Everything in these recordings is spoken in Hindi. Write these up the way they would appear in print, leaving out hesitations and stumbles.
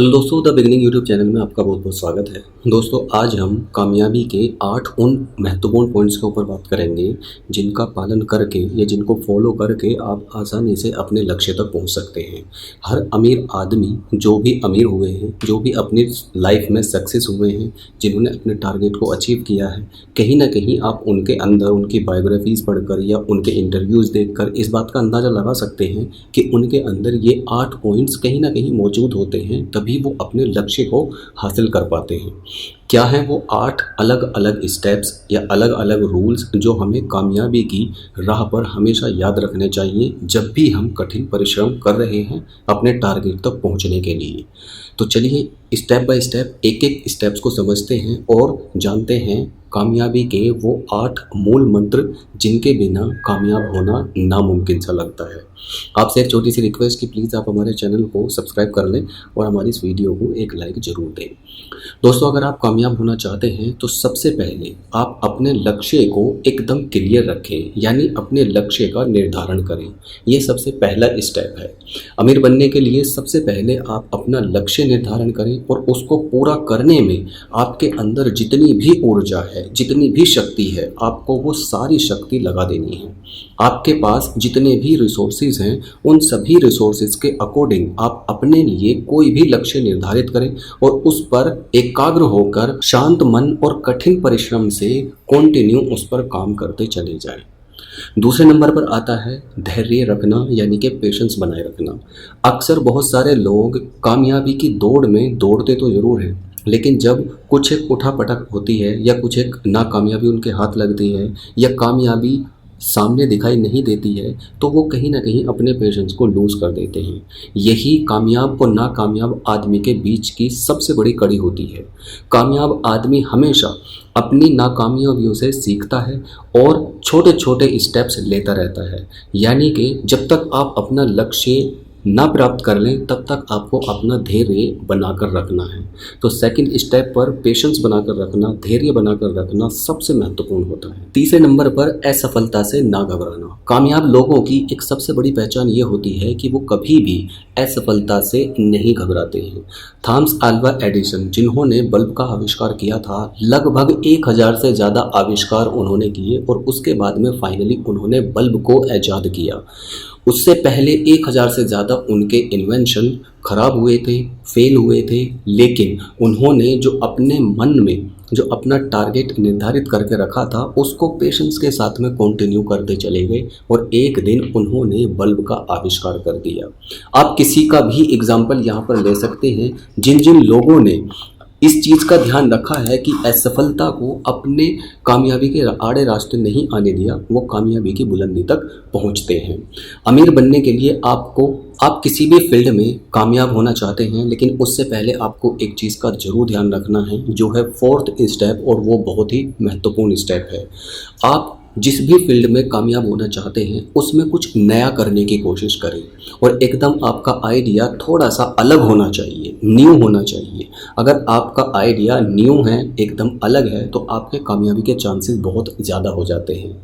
हेलो दोस्तों, द बिगिनिंग यूट्यूब चैनल में आपका बहुत बहुत स्वागत है। दोस्तों, आज हम कामयाबी के 8 उन महत्वपूर्ण पॉइंट्स के ऊपर बात करेंगे जिनका पालन करके या जिनको फॉलो करके आप आसानी से अपने लक्ष्य तक पहुंच सकते हैं। हर अमीर आदमी जो भी अमीर हुए हैं, जो भी अपनी लाइफ में सक्सेस हुए हैं, जिन्होंने अपने टारगेट को अचीव किया है, कहीं ना कहीं आप उनके अंदर उनकी बायोग्राफीज़ पढ़कर या उनके इंटरव्यूज़ देखकर इस बात का अंदाज़ा लगा सकते हैं कि उनके अंदर ये 8 पॉइंट्स कहीं ना कहीं मौजूद होते हैं, तभी वो अपने लक्ष्य को हासिल कर पाते हैं। क्या हैं वो 8 अलग अलग स्टेप्स या अलग अलग रूल्स जो हमें कामयाबी की राह पर हमेशा याद रखने चाहिए जब भी हम कठिन परिश्रम कर रहे हैं अपने टारगेट तक पहुंचने के लिए। तो चलिए स्टेप बाय स्टेप एक एक स्टेप्स को समझते हैं और जानते हैं कामयाबी के वो 8 मूल मंत्र जिनके बिना कामयाब होना नामुमकिन सा लगता है। आपसे एक छोटी सी रिक्वेस्ट कि प्लीज़ आप हमारे चैनल को सब्सक्राइब कर लें और हमारी इस वीडियो को एक लाइक ज़रूर दें। दोस्तों, अगर आप कामयाब होना चाहते हैं तो सबसे पहले आप अपने लक्ष्य को एकदम क्लियर रखें, यानी अपने लक्ष्य का निर्धारण करें। ये सबसे पहला स्टेप है। अमीर बनने के लिए सबसे पहले आप अपना लक्ष्य निर्धारण करें और उसको पूरा करने में आपके अंदर जितनी भी ऊर्जा है, जितनी भी शक्ति है, आपको वो सारी शक्ति लगा देनी है। आपके पास जितने भी रिसोर्सेज हैं, उन सभी रिसोर्सेज के अकॉर्डिंग आप अपने लिए कोई भी लक्ष्य निर्धारित करें और उस पर एकाग्र होकर शांत मन और कठिन परिश्रम से कंटिन्यू उस पर काम करते चले जाएं। दूसरे नंबर पर आता है धैर्य रखना, यानी कि पेशेंस बनाए रखना। अक्सर बहुत सारे लोग कामयाबी की दौड़ में दौड़ते तो ज़रूर हैं, लेकिन जब कुछ एक उठापटक होती है या कुछ एक नाकामयाबी उनके हाथ लगती है या कामयाबी सामने दिखाई नहीं देती है, तो वो कहीं ना कहीं अपने पेशेंस को लूज़ कर देते हैं। यही कामयाब और नाकामयाब आदमी के बीच की सबसे बड़ी कड़ी होती है। कामयाब आदमी हमेशा अपनी नाकामयाबियों से सीखता है और छोटे छोटे स्टेप्स लेता रहता है, यानी कि जब तक आप अपना लक्ष्य ना प्राप्त कर लें तब तक आपको अपना धैर्य बनाकर रखना है। तो सेकंड स्टेप पर पेशेंस बनाकर रखना, धैर्य बनाकर रखना सबसे महत्वपूर्ण होता है। तीसरे नंबर पर असफलता से ना घबराना। कामयाब लोगों की एक सबसे बड़ी पहचान ये होती है कि वो कभी भी असफलता से नहीं घबराते हैं। थॉमस अल्वा एडिसन, जिन्होंने बल्ब का आविष्कार किया था, लगभग 1000 से ज़्यादा आविष्कार उन्होंने किए और उसके बाद में फाइनली उन्होंने बल्ब को ईजाद किया। उससे पहले 1000 से ज़्यादा उनके इन्वेंशन खराब हुए थे, फेल हुए थे, लेकिन उन्होंने जो अपने मन में जो अपना टारगेट निर्धारित करके रखा था उसको पेशेंस के साथ में कंटिन्यू करते चले गए और एक दिन उन्होंने बल्ब का आविष्कार कर दिया। आप किसी का भी एग्जाम्पल यहाँ पर ले सकते हैं जिन जिन लोगों ने इस चीज़ का ध्यान रखा है कि असफलता को अपने कामयाबी के आड़े रास्ते नहीं आने दिया, वो कामयाबी की बुलंदी तक पहुंचते हैं। अमीर बनने के लिए आप किसी भी फील्ड में कामयाब होना चाहते हैं, लेकिन उससे पहले आपको एक चीज़ का जरूर ध्यान रखना है, जो है 4th स्टेप, और वो बहुत ही महत्वपूर्ण स्टेप है। आप जिस भी फील्ड में कामयाब होना चाहते हैं उसमें कुछ नया करने की कोशिश करें और एकदम आपका आइडिया थोड़ा सा अलग होना चाहिए, न्यू होना चाहिए। अगर आपका आइडिया न्यू है, एकदम अलग है, तो आपके कामयाबी के चांसेस बहुत ज़्यादा हो जाते हैं।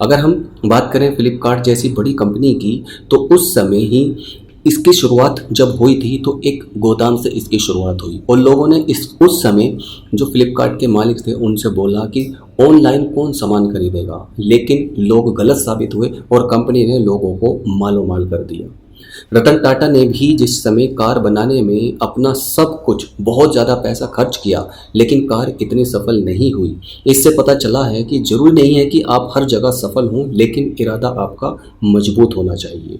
अगर हम बात करें फ्लिपकार्ट जैसी बड़ी कंपनी की, तो उस समय ही इसकी शुरुआत जब हुई थी तो एक गोदाम से इसकी शुरुआत हुई और लोगों ने उस समय जो फ्लिपकार्ट के मालिक थे उनसे बोला कि ऑनलाइन कौन सामान खरीदेगा, लेकिन लोग गलत साबित हुए और कंपनी ने लोगों को मालो माल कर दिया। रतन टाटा ने भी जिस समय कार बनाने में अपना सब कुछ बहुत ज़्यादा पैसा खर्च किया, लेकिन कार इतनी सफल नहीं हुई। इससे पता चला है कि जरूरी नहीं है कि आप हर जगह सफल हों, लेकिन इरादा आपका मजबूत होना चाहिए।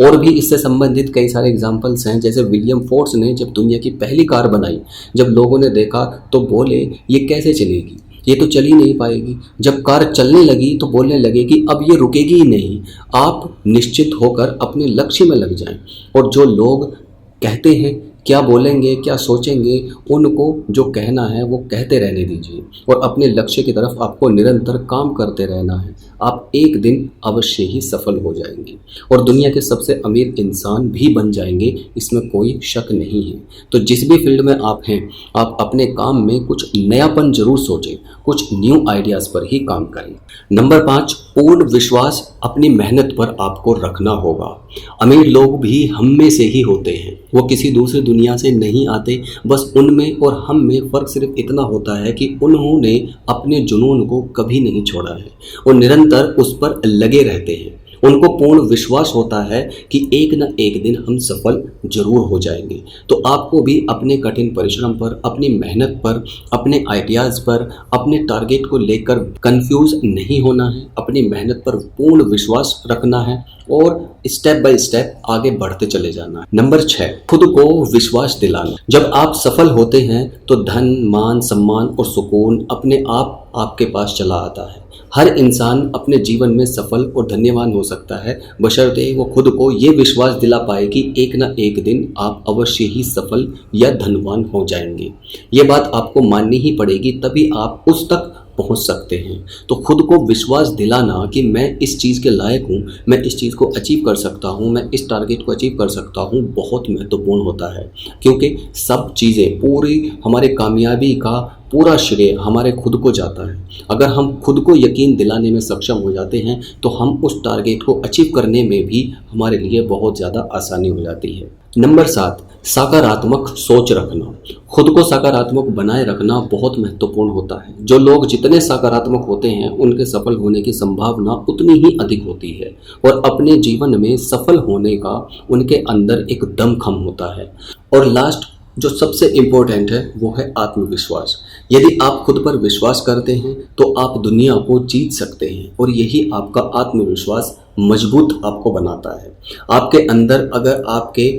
और भी इससे संबंधित कई सारे एग्जाम्पल्स हैं, जैसे विलियम फोर्ड्स ने जब दुनिया की पहली कार बनाई, जब लोगों ने देखा तो बोले ये कैसे चलेगी, ये तो चल ही नहीं पाएगी। जब कार चलने लगी तो बोलने लगे कि अब ये रुकेगी ही नहीं। आप निश्चित होकर अपने लक्ष्य में लग जाएं और जो लोग कहते हैं क्या बोलेंगे, क्या सोचेंगे, उनको जो कहना है वो कहते रहने दीजिए और अपने लक्ष्य की तरफ आपको निरंतर काम करते रहना है। आप एक दिन अवश्य ही सफल हो जाएंगे और दुनिया के सबसे अमीर इंसान भी बन जाएंगे, इसमें कोई शक नहीं है। तो जिस भी फील्ड में आप हैं, आप अपने काम में कुछ नयापन जरूर सोचें, कुछ न्यू आइडियाज़ पर ही काम करें। नंबर 5, पूर्ण विश्वास अपनी मेहनत पर आपको रखना होगा। अमीर लोग भी हम में से ही होते हैं, वो किसी दूसरी दुनिया से नहीं आते, बस उनमें और हम में फ़र्क सिर्फ इतना होता है कि उन्होंने अपने जुनून को कभी नहीं छोड़ा है और निरंतर उस पर लगे रहते हैं। उनको पूर्ण विश्वास होता है कि एक न एक दिन हम सफल जरूर हो जाएंगे। तो आपको भी अपने कठिन परिश्रम पर, अपनी मेहनत पर, अपने आइडियाज़ पर, अपने टारगेट को लेकर कंफ्यूज नहीं होना है। अपनी मेहनत पर पूर्ण विश्वास रखना है और स्टेप बाय स्टेप आगे बढ़ते चले जाना है। नंबर 6, खुद को विश्वास दिलाना। जब आप सफल होते हैं तो धन, मान, सम्मान और सुकून अपने आप आपके पास चला आता है। हर इंसान अपने जीवन में सफल और धन्यवान हो सकता है, बशर्ते वो खुद को ये विश्वास दिला पाए कि एक ना एक दिन आप अवश्य ही सफल या धनवान हो जाएंगे। ये बात आपको माननी ही पड़ेगी, तभी आप उस तक पहुंच सकते हैं। तो खुद को विश्वास दिलाना कि मैं इस चीज़ के लायक हूँ, मैं इस चीज़ को अचीव कर सकता हूँ, मैं इस टारगेट को अचीव कर सकता हूँ, बहुत महत्वपूर्ण होता है। क्योंकि सब चीज़ें, पूरी हमारे कामयाबी का पूरा श्रेय हमारे खुद को जाता है। अगर हम खुद को यकीन दिलाने में सक्षम हो जाते हैं तो हम उस टारगेट को अचीव करने में भी हमारे लिए बहुत ज़्यादा आसानी हो जाती है। नंबर 7, सकारात्मक सोच रखना। खुद को सकारात्मक बनाए रखना बहुत महत्वपूर्ण होता है। जो लोग जितने सकारात्मक होते हैं उनके सफल होने की संभावना उतनी ही अधिक होती है और अपने जीवन में सफल होने का उनके अंदर एक दमखम होता है। और लास्ट जो सबसे इम्पोर्टेंट है वो है आत्मविश्वास। यदि आप खुद पर विश्वास करते हैं तो आप दुनिया को जीत सकते हैं और यही आपका आत्मविश्वास मजबूत आपको बनाता है। आपके अंदर अगर आपके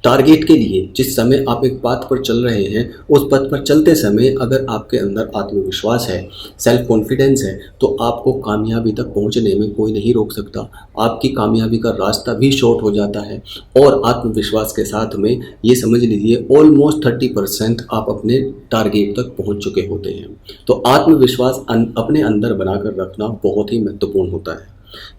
टारगेट के लिए जिस समय आप एक पाथ पर चल रहे हैं, उस पथ पर चलते समय अगर आपके अंदर आत्मविश्वास है, सेल्फ कॉन्फिडेंस है, तो आपको कामयाबी तक पहुंचने में कोई नहीं रोक सकता। आपकी कामयाबी का रास्ता भी शॉर्ट हो जाता है और आत्मविश्वास के साथ में ये समझ लीजिए ऑलमोस्ट 30% आप अपने टारगेट तक पहुंच चुके होते हैं। तो आत्मविश्वास अपने अंदर बनाकर रखना बहुत ही महत्वपूर्ण होता है।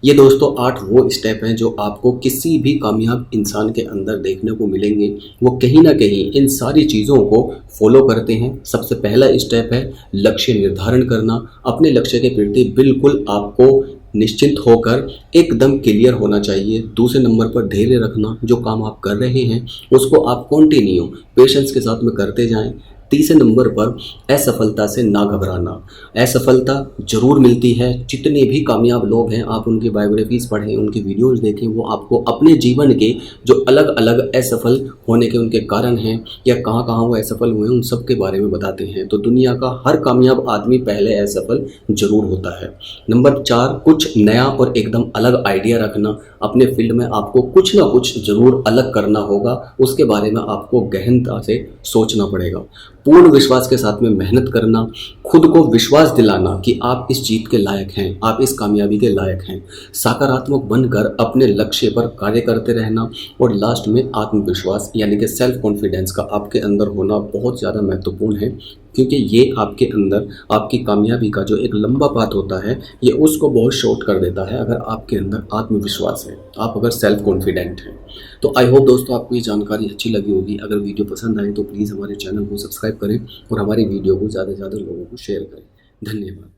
ये दोस्तों 8 वो स्टेप हैं जो आपको किसी भी कामयाब इंसान के अंदर देखने को मिलेंगे। वो कहीं ना कहीं इन सारी चीज़ों को फॉलो करते हैं। सबसे पहला स्टेप है लक्ष्य निर्धारण करना। अपने लक्ष्य के प्रति बिल्कुल आपको निश्चिंत होकर एकदम क्लियर होना चाहिए। दूसरे नंबर पर धैर्य रखना। जो काम आप कर रहे हैं उसको आप कंटिन्यू पेशेंस के साथ में करते जाएं। तीसरे नंबर पर असफलता से ना घबराना। असफलता जरूर मिलती है। जितने भी कामयाब लोग हैं आप उनकी बायोग्राफीज पढ़ें, उनकी वीडियोस देखें, वो आपको अपने जीवन के जो अलग अलग असफल होने के उनके कारण हैं या कहाँ कहाँ वो असफल हुए उन सब के बारे में बताते हैं। तो दुनिया का हर कामयाब आदमी पहले असफल जरूर होता है। नंबर 4, कुछ नया और एकदम अलग आइडिया रखना। अपने फील्ड में आपको कुछ ना कुछ जरूर अलग करना होगा, उसके बारे में आपको गहनता से सोचना पड़ेगा। पूर्ण विश्वास के साथ में मेहनत करना, खुद को विश्वास दिलाना कि आप इस जीत के लायक हैं, आप इस कामयाबी के लायक हैं। सकारात्मक बनकर अपने लक्ष्य पर कार्य करते रहना और लास्ट में आत्मविश्वास यानी कि सेल्फ कॉन्फिडेंस का आपके अंदर होना बहुत ज़्यादा महत्वपूर्ण है, क्योंकि ये आपके अंदर आपकी कामयाबी का जो एक लंबा पाथ होता है ये उसको बहुत शॉर्ट कर देता है अगर आपके अंदर आत्मविश्वास है, आप अगर सेल्फ कॉन्फिडेंट हैं। तो आई होप दोस्तों आपको ये जानकारी अच्छी लगी होगी। अगर वीडियो पसंद आए तो प्लीज़ हमारे चैनल को सब्सक्राइब करें और हमारी वीडियो को ज़्यादा से ज़्यादा लोगों को शेयर करें। धन्यवाद।